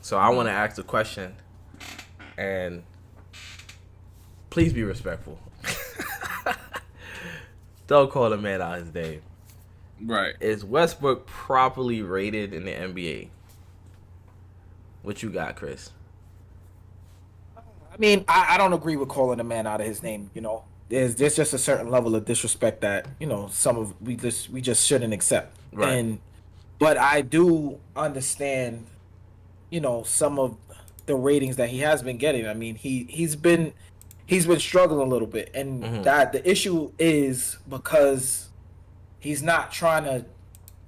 So I want to ask the question, and please be respectful. Don't call a man out his name. Right. Is Westbrook properly rated in the NBA? What you got, Chris? I mean, I don't agree with calling a man out of his name. There's just a certain level of disrespect that we just shouldn't accept. Right. But I do understand, some of the ratings that he has been getting. I mean, he's been struggling a little bit, and that the issue is because he's not trying to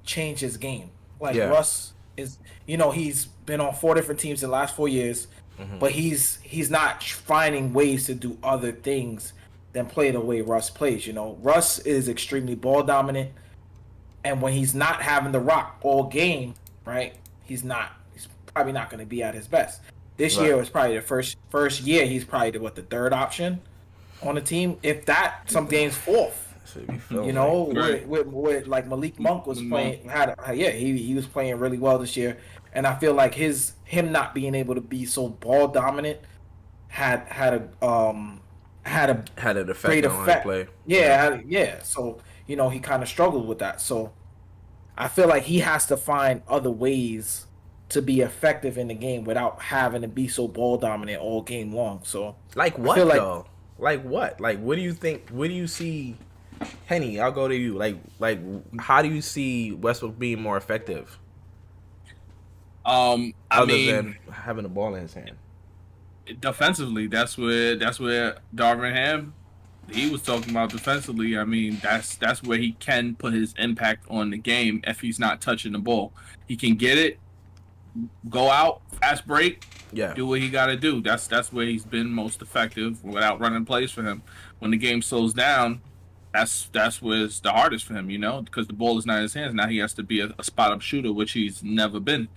change his game. Like Russ is, he's been on 4 different teams in the last 4 years, but he's not finding ways to do other things than play the way Russ plays. Russ is extremely ball dominant, and when he's not having the rock all game, right? He's probably not going to be at his best. This year was probably the first year. He's probably the third option on the team. If that, some games fourth. With like Malik Monk was playing, he was playing really well this year, and I feel like him not being able to be so ball dominant had an effect great on his play. Yeah. So he kind of struggled with that. So I feel like he has to find other ways to be effective in the game without having to be so ball dominant all game long. So like what though? Like what? Like what do you think? What do you see? Henny, I'll go to you. Like, how do you see Westbrook being more effective? Other than having the ball in his hand. Defensively, that's where Darvin Ham, he was talking about defensively. I mean, that's where he can put his impact on the game if he's not touching the ball. He can get it, go out, fast break, do what he got to do. That's where he's been most effective without running plays for him. When the game slows down, that's where it's the hardest for him, because the ball is not in his hands. Now he has to be a spot up shooter, which he's never been.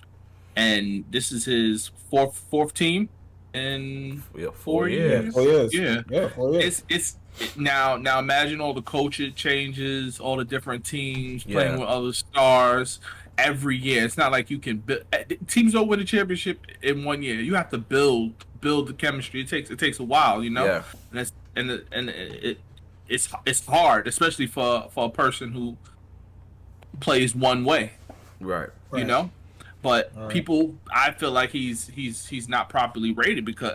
And this is his fourth team in 4 years. 4 years. Yeah, 4 years. It's now imagine all the coaching changes, all the different teams playing with other stars every year. It's not like you can build, teams don't win a championship in 1 year. You have to build the chemistry. It takes a while, Yeah. And it's hard, especially for a person who plays one way. Right. But people, I feel like he's not properly rated because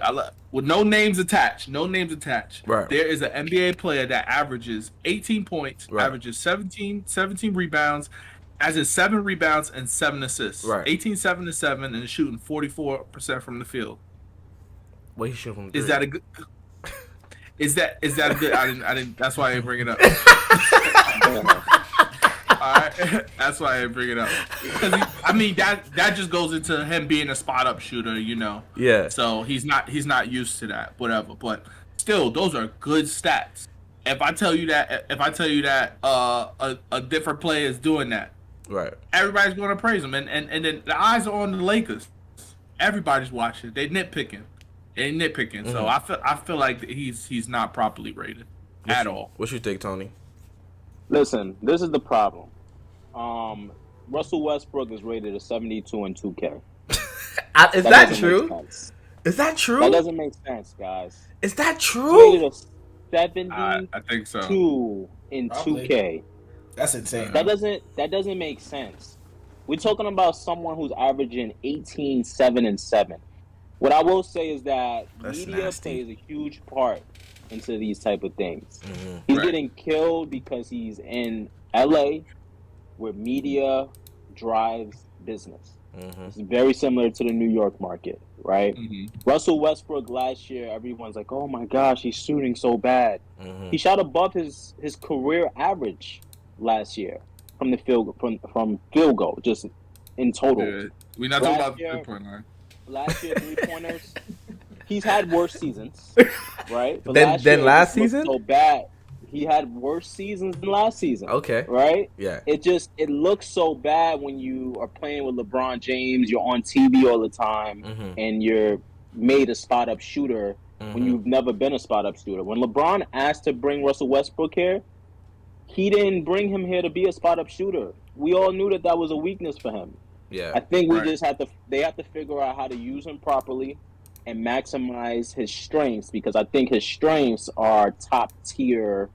with no names attached. Right. There is an NBA player that averages 18 points, averages 17 rebounds, has 7 rebounds and 7 assists. Right. 18, 7 to 7, and is shooting 44% from the field. What he shooting from 3? Is that a good? Is that a good? I didn't. That's why I didn't bring it up. All right, that's why I didn't bring it up. Because that just goes into him being a spot up shooter, Yeah. So he's not used to that, whatever. But still, those are good stats. If I tell you that a different player is doing that, right, everybody's going to praise him, and then the eyes are on the Lakers. Everybody's watching. They nitpicking. Mm-hmm. So I feel like he's not properly rated at all. What you think, Tony? Listen, this is the problem. Russell Westbrook is rated a 72 in 2K. Is that true? Is that true? That doesn't make sense, guys. Is that true? Rated a 72 I think so. In 2K. That's insane. That doesn't make sense. We're talking about someone who's averaging 18, 7, and 7. What I will say is that media plays a huge part into these type of things. Mm-hmm. He's getting killed because he's in LA where media drives business. Mm-hmm. It's very similar to the New York market, right? Mm-hmm. Russell Westbrook last year, everyone's like, oh my gosh, he's shooting so bad. Mm-hmm. He shot above his career average last year from the field goal, just in total. Yeah. We're not talking about the 3-point line. Last year, 3-pointers. He's had worse seasons, right? But than last season? So bad. He had worse seasons than last season. Okay. Right? Yeah. It looks so bad when you are playing with LeBron James, you're on TV all the time, and you're made a spot-up shooter when you've never been a spot-up shooter. When LeBron asked to bring Russell Westbrook here, he didn't bring him here to be a spot-up shooter. We all knew that was a weakness for him. Yeah. I think we Right. just have to. They have to figure out how to use him properly and maximize his strengths, because I think his strengths are top tier,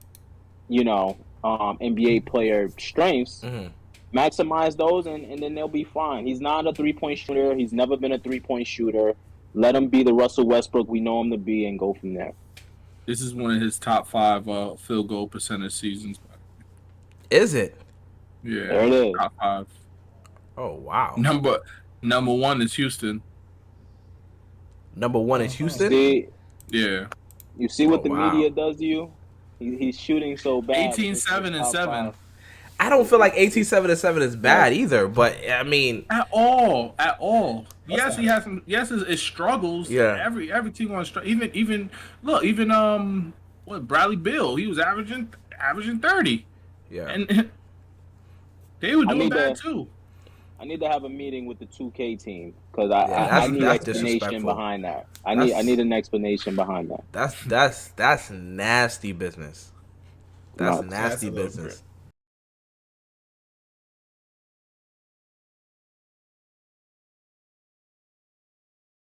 NBA player strengths. Mm-hmm. Maximize those, and then they'll be fine. He's not a 3-point shooter. He's never been a 3-point shooter. Let him be the Russell Westbrook we know him to be, and go from there. This is one of his top 5 field goal percentage seasons. Is it? Yeah, There it is. top 5. Oh wow. Number 1 is Houston. Number 1 is Houston. Yeah, You see what the wow. media does to you? He's shooting so bad. 18-7-7. I don't feel like 18-7-7 is bad either, but I mean, At all. Yes, he has some. Yes, it struggles. Yeah. Every team on struggle. Even what Bradley Beal? He was averaging 30. yeah. And they were doing need bad to- too. I need to have a meeting with the 2K team, because Yeah, I need that's explanation disrespectful. behind that. I need an explanation behind that. That's nasty business. That's No, nasty that's a little business.